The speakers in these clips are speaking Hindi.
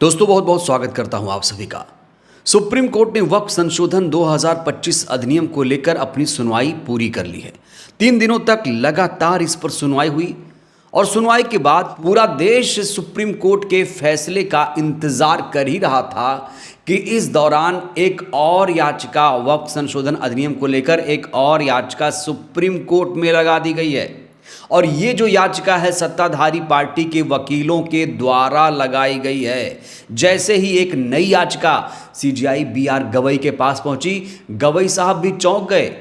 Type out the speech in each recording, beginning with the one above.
दोस्तों बहुत बहुत स्वागत करता हूं आप सभी का। सुप्रीम कोर्ट ने वक्फ संशोधन 2025 अधिनियम को लेकर अपनी सुनवाई पूरी कर ली है। 3 दिनों तक लगातार इस पर सुनवाई हुई और सुनवाई के बाद पूरा देश सुप्रीम कोर्ट के फैसले का इंतजार कर ही रहा था कि इस दौरान एक और याचिका वक्फ संशोधन अधिनियम को लेकर एक और याचिका सुप्रीम कोर्ट में लगा दी गई है। और ये जो याचिका है सत्ताधारी पार्टी के वकीलों के द्वारा लगाई गई है। जैसे ही एक नई याचिका सीजेआई बी.आर. गवई के पास पहुंची, गवई साहब भी चौंक गए।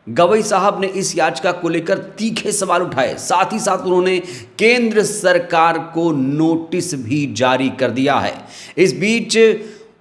गवई साहब ने इस याचिका को लेकर तीखे सवाल उठाए, साथ ही साथ उन्होंने केंद्र सरकार को नोटिस भी जारी कर दिया है। इस बीच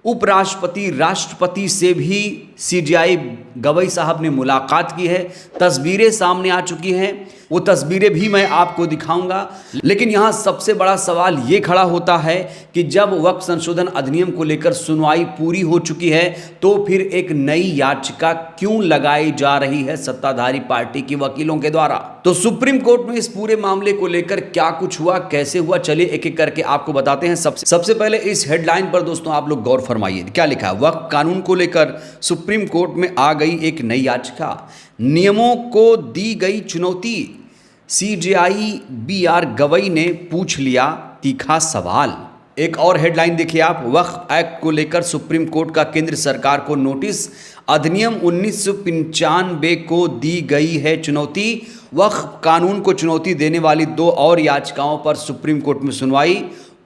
उपराष्ट्रपति राष्ट्रपति से भी सीजेआई गवई साहब ने मुलाकात की है। तस्वीरें सामने आ चुकी हैं, वो तस्वीरें भी मैं आपको दिखाऊंगा। लेकिन यहाँ सबसे बड़ा सवाल ये खड़ा होता है कि जब वक्फ संशोधन अधिनियम को लेकर सुनवाई पूरी हो चुकी है तो फिर एक नई याचिका क्यों लगाई जा रही है सत्ताधारी पार्टी के वकीलों के द्वारा। तो सुप्रीम कोर्ट में इस पूरे मामले को लेकर क्या कुछ हुआ, कैसे हुआ, चलिए एक एक करके आपको बताते हैं। सबसे पहले इस हेडलाइन पर दोस्तों आप लोग गौर फरमाइए, क्या लिखा है। वक्फ कानून को लेकर सुप्रीम कोर्ट में आ गई एक नई याचिका, नियमों को दी गई चुनौती। CJI B R. गवई ने पूछ लिया तीखा सवाल। एक और हेडलाइन देखिए आप, वक्फ एक्ट को लेकर सुप्रीम कोर्ट का केंद्र सरकार को नोटिस, अधिनियम 1995 को दी गई है चुनौती। वक्फ कानून को चुनौती देने वाली 2 और याचिकाओं पर सुप्रीम कोर्ट में सुनवाई।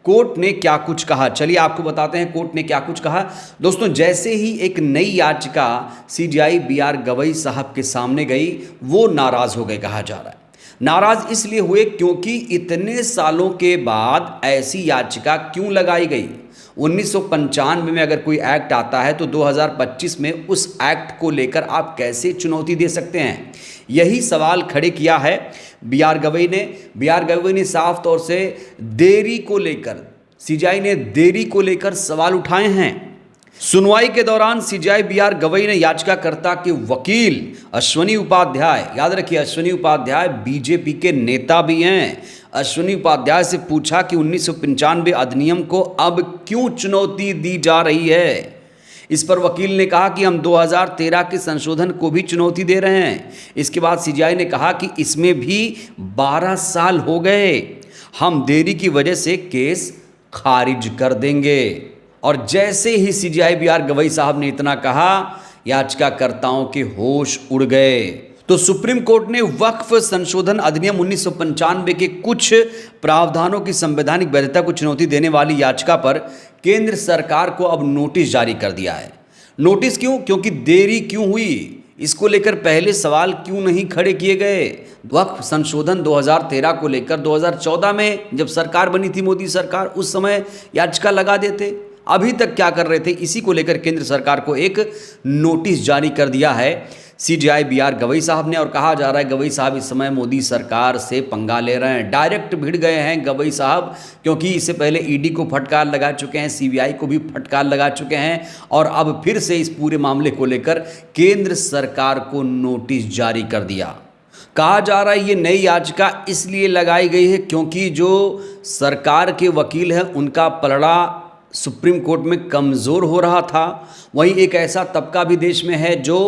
कोर्ट ने क्या कुछ कहा, चलिए आपको बताते हैं कोर्ट ने क्या कुछ कहा। दोस्तों जैसे ही एक नई याचिका सीजेआई बी.आर. गवई साहब के सामने गई, वो नाराज हो गए कहा जा रहा है। नाराज इसलिए हुए क्योंकि इतने सालों के बाद ऐसी याचिका क्यों लगाई गई। 1995 में अगर कोई एक्ट आता है तो 2025 में उस एक्ट को लेकर आप कैसे चुनौती दे सकते हैं, यही सवाल खड़े किया है बी.आर. गवई ने। बी.आर. गवई ने साफ तौर से देरी को लेकर, सीजेआई ने देरी को लेकर सवाल उठाए हैं। सुनवाई के दौरान सीजेआई बी.आर. गवई ने याचिकाकर्ता के वकील अश्वनी उपाध्याय, याद रखिए अश्वनी उपाध्याय बीजेपी के नेता भी हैं, अश्वनी उपाध्याय से पूछा कि 1995 अधिनियम को अब क्यों चुनौती दी जा रही है। इस पर वकील ने कहा कि हम 2013 के संशोधन को भी चुनौती दे रहे हैं। इसके बाद सीजेआई ने कहा कि इसमें भी 12 साल हो गए, हम देरी की वजह से केस खारिज कर देंगे। और जैसे ही सीजेआई बी.आर. गवई साहब ने इतना कहा, याचिकाकर्ताओं के होश उड़ गए। तो सुप्रीम कोर्ट ने वक्फ संशोधन अधिनियम 1995 के कुछ प्रावधानों की संवैधानिक वैधता को चुनौती देने वाली याचिका पर केंद्र सरकार को अब नोटिस जारी कर दिया है। नोटिस क्यों? क्योंकि देरी क्यों हुई, इसको लेकर पहले सवाल क्यों नहीं खड़े किए गए। वक्फ संशोधन 2013 को लेकर 2014 में जब सरकार बनी थी मोदी सरकार, उस समय याचिका लगा देते। अभी तक क्या कर रहे थे, इसी को लेकर केंद्र सरकार को एक नोटिस जारी कर दिया है सीजेआई बी.आर. गवई साहब ने। और कहा जा रहा है गवई साहब इस समय मोदी सरकार से पंगा ले रहे हैं, डायरेक्ट भिड़ गए हैं गवई साहब, क्योंकि इससे पहले ईडी को फटकार लगा चुके हैं, सीबीआई को भी फटकार लगा चुके हैं और अब फिर से इस पूरे मामले को लेकर केंद्र सरकार को नोटिस जारी कर दिया। कहा जा रहा है ये नई याचिका इसलिए लगाई गई है क्योंकि जो सरकार के वकील हैं उनका पलड़ा सुप्रीम कोर्ट में कमज़ोर हो रहा था। वहीं एक ऐसा तबका भी देश में है जो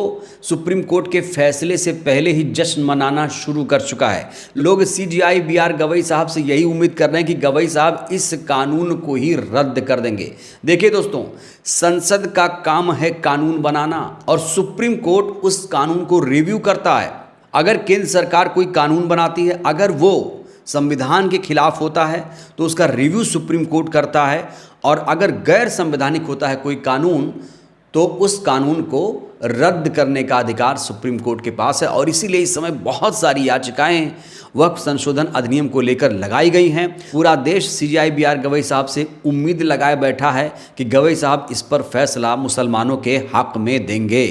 सुप्रीम कोर्ट के फैसले से पहले ही जश्न मनाना शुरू कर चुका है। लोग सीजेआई बी.आर. गवई साहब से यही उम्मीद कर रहे हैं कि गवई साहब इस कानून को ही रद्द कर देंगे। देखिए दोस्तों, संसद का काम है कानून बनाना और सुप्रीम कोर्ट उस कानून को रिव्यू करता है। अगर केंद्र सरकार कोई कानून बनाती है, अगर वो संविधान के खिलाफ होता है तो उसका रिव्यू सुप्रीम कोर्ट करता है, और अगर गैर संवैधानिक होता है कोई कानून तो उस कानून को रद्द करने का अधिकार सुप्रीम कोर्ट के पास है। और इसीलिए इस समय बहुत सारी याचिकाएं वक्फ संशोधन अधिनियम को लेकर लगाई गई हैं। पूरा देश सीजेआई बी.आर. गवई साहब से उम्मीद लगाए बैठा है कि गवई साहब इस पर फैसला मुसलमानों के हक में देंगे।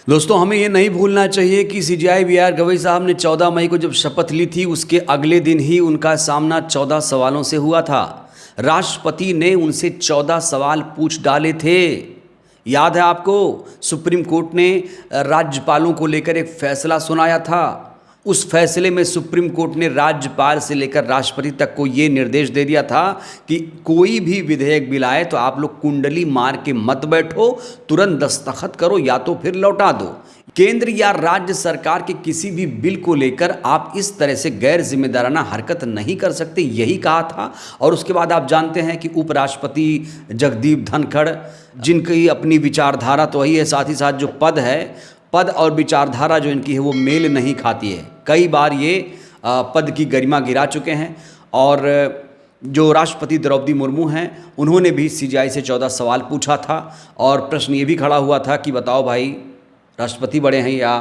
दोस्तों हमें ये नहीं भूलना चाहिए कि सीजेआई बी.आर. गवई साहब ने 14 मई को जब शपथ ली थी, उसके अगले दिन ही उनका सामना 14 सवालों से हुआ था। राष्ट्रपति ने उनसे 14 सवाल पूछ डाले थे। याद है आपको, सुप्रीम कोर्ट ने राज्यपालों को लेकर एक फैसला सुनाया था उस फैसले में सुप्रीम कोर्ट ने राज्यपाल से लेकर राष्ट्रपति तक को ये निर्देश दे दिया था कि कोई भी विधेयक बिल आए तो आप लोग कुंडली मार के मत बैठो, तुरंत दस्तखत करो या तो फिर लौटा दो। केंद्र या राज्य सरकार के किसी भी बिल को लेकर आप इस तरह से गैर जिम्मेदाराना हरकत नहीं कर सकते, यही कहा था। और उसके बाद आप जानते हैं कि उपराष्ट्रपति जगदीप धनखड़, जिनकी अपनी विचारधारा तो वही है, साथ ही साथ जो पद और विचारधारा जो इनकी है वो मेल नहीं खाती है। कई बार ये पद की गरिमा गिरा चुके हैं। और जो राष्ट्रपति द्रौपदी मुर्मू हैं, उन्होंने भी सीजीआई से 14 सवाल पूछा था और प्रश्न ये भी खड़ा हुआ था कि बताओ भाई, राष्ट्रपति बड़े हैं या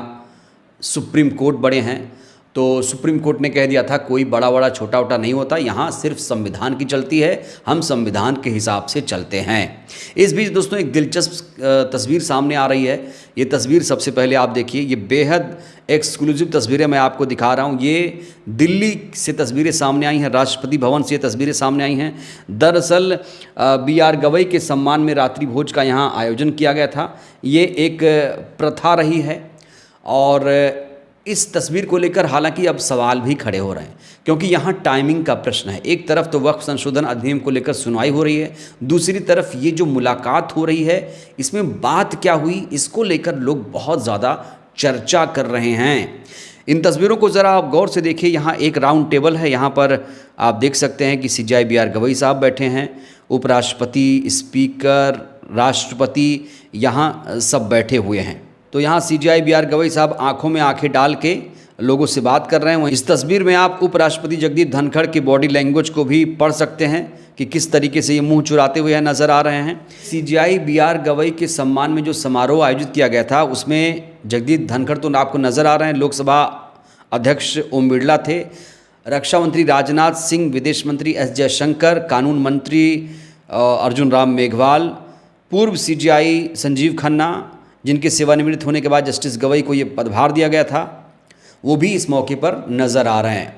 सुप्रीम कोर्ट बड़े हैं। तो सुप्रीम कोर्ट ने कह दिया था कोई बड़ा छोटा वोटा नहीं होता, यहाँ सिर्फ संविधान की चलती है, हम संविधान के हिसाब से चलते हैं। इस बीच दोस्तों एक दिलचस्प तस्वीर सामने आ रही है। ये तस्वीर सबसे पहले आप देखिए, ये बेहद एक्सक्लूसिव तस्वीरें मैं आपको दिखा रहा हूँ। ये दिल्ली से तस्वीरें सामने आई हैं, राष्ट्रपति भवन से ये तस्वीरें सामने आई हैं। दरअसल BR गवई के सम्मान में रात्रि भोज का यहाँ आयोजन किया गया था। ये एक प्रथा रही है और इस तस्वीर को लेकर हालांकि अब सवाल भी खड़े हो रहे हैं, क्योंकि यहाँ टाइमिंग का प्रश्न है। एक तरफ तो वक्फ संशोधन अधिनियम को लेकर सुनवाई हो रही है, दूसरी तरफ ये जो मुलाकात हो रही है इसमें बात क्या हुई, इसको लेकर लोग बहुत ज़्यादा चर्चा कर रहे हैं। इन तस्वीरों को ज़रा आप गौर से देखिए। यहाँ एक राउंड टेबल है, यहाँ पर आप देख सकते हैं कि CJI BR गवई साहब बैठे हैं, उपराष्ट्रपति, स्पीकर, राष्ट्रपति यहाँ सब बैठे हुए हैं। तो यहाँ CJI BR गवई साहब आंखों में आंखें डाल के लोगों से बात कर रहे हैं। इस तस्वीर में आप उपराष्ट्रपति जगदीप धनखड़ की बॉडी लैंग्वेज को भी पढ़ सकते हैं कि किस तरीके से ये मुंह चुराते हुए नजर आ रहे हैं। CJI BR गवई के सम्मान में जो समारोह आयोजित किया गया था उसमें जगदीप धनखड़ तो आपको नजर आ रहे हैं, लोकसभा अध्यक्ष ओम बिरला थे, रक्षा मंत्री राजनाथ सिंह, विदेश मंत्री S जयशंकर, कानून मंत्री अर्जुन राम मेघवाल, पूर्व CJI संजीव खन्ना, जिनके सेवानिवृत्त होने के बाद जस्टिस गवई को ये पदभार दिया गया था, वो भी इस मौके पर नज़र आ रहे हैं।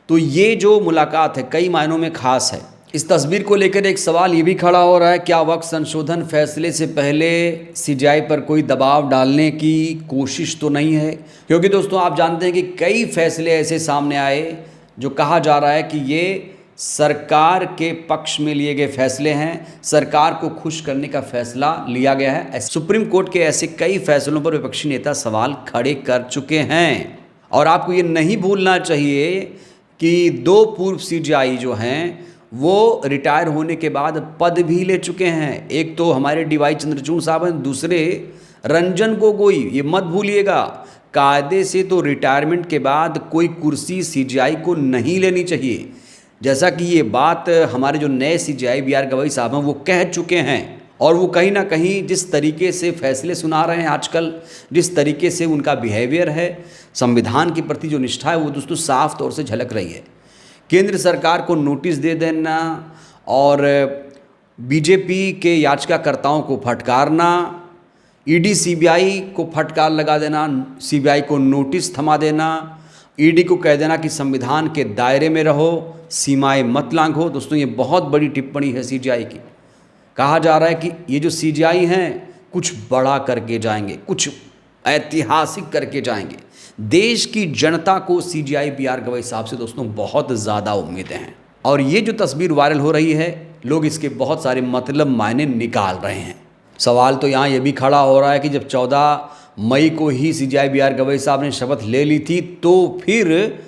तो ये जो मुलाकात है कई मायनों में ख़ास है। इस तस्वीर को लेकर एक सवाल ये भी खड़ा हो रहा है, क्या वक्त संशोधन फैसले से पहले CJI पर कोई दबाव डालने की कोशिश तो नहीं है? क्योंकि दोस्तों आप जानते हैं कि कई फैसले ऐसे सामने आए जो कहा जा रहा है कि ये सरकार के पक्ष में लिए गए फैसले हैं, सरकार को खुश करने का फैसला लिया गया है। सुप्रीम कोर्ट के ऐसे कई फैसलों पर विपक्षी नेता सवाल खड़े कर चुके हैं। और आपको ये नहीं भूलना चाहिए कि 2 पूर्व CJI जो हैं वो रिटायर होने के बाद पद भी ले चुके हैं। एक तो हमारे DY चंद्रचूड़ साहब हैं, दूसरे रंजन गोगोई। ये मत भूलिएगा, कायदे से तो रिटायरमेंट के बाद कोई कुर्सी CJI को नहीं लेनी चाहिए, जैसा कि ये बात हमारे जो नए CJI BR गवई साहब हैं वो कह चुके हैं। और वो कहीं ना कहीं जिस तरीके से फैसले सुना रहे हैं आजकल, जिस तरीके से उनका बिहेवियर है, संविधान के प्रति जो निष्ठा है, वो दोस्तों साफ तौर से झलक रही है। केंद्र सरकार को नोटिस दे देना और BJP के याचिकाकर्ताओं को फटकारना, ED CBI को फटकार लगा देना, CBI को नोटिस थमा देना, ED को कह देना कि संविधान के दायरे में रहो, सीमाएं मत लांघो। दोस्तों ये बहुत बड़ी टिप्पणी है CJI की। कहा जा रहा है कि ये जो CJI हैं कुछ बड़ा करके जाएंगे, कुछ ऐतिहासिक करके जाएंगे। देश की जनता को CJI BR गवई साहब से दोस्तों बहुत ज़्यादा उम्मीदें हैं। और ये जो तस्वीर वायरल हो रही है, लोग इसके बहुत सारे मतलब मायने निकाल रहे हैं। सवाल तो यहाँ ये भी खड़ा हो रहा है कि जब 14 मई को ही CJI BR गवई साहब ने शपथ ले ली थी, तो फिर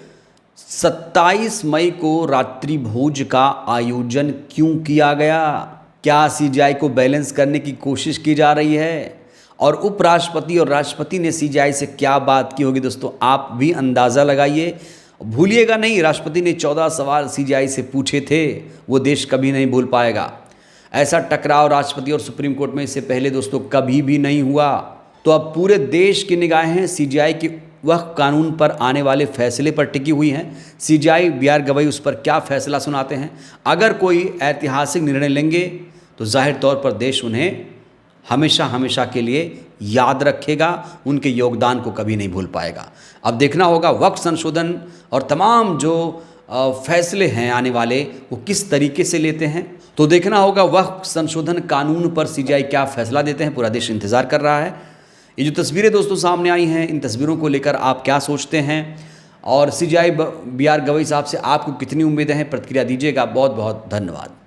27 मई को रात्रि भोज का आयोजन क्यों किया गया? क्या CJI को बैलेंस करने की कोशिश की जा रही है? और उपराष्ट्रपति और राष्ट्रपति ने CJI से क्या बात की होगी दोस्तों, आप भी अंदाज़ा लगाइए। भूलिएगा नहीं, राष्ट्रपति ने 14 सवाल CJI से पूछे थे, वो देश कभी नहीं भूल पाएगा। ऐसा टकराव राष्ट्रपति और सुप्रीम कोर्ट में इससे पहले दोस्तों कभी भी नहीं हुआ। तो अब पूरे देश की निगाहें CJI के वक्फ कानून पर आने वाले फैसले पर टिकी हुई हैं। CJI BR गवई उस पर क्या फैसला सुनाते हैं। अगर कोई ऐतिहासिक निर्णय लेंगे तो जाहिर तौर पर देश उन्हें हमेशा हमेशा के लिए याद रखेगा, उनके योगदान को कभी नहीं भूल पाएगा। अब देखना होगा वक्फ संशोधन और तमाम जो फैसले हैं आने वाले वो किस तरीके से लेते हैं। तो देखना होगा वक्फ संशोधन कानून पर CJI क्या फैसला देते हैं। पूरा देश इंतज़ार कर रहा है। ये जो तस्वीरें दोस्तों सामने आई हैं, इन तस्वीरों को लेकर आप क्या सोचते हैं और CGI BR गवई साहब से आपको कितनी उम्मीदें हैं, प्रतिक्रिया दीजिएगा। बहुत बहुत धन्यवाद।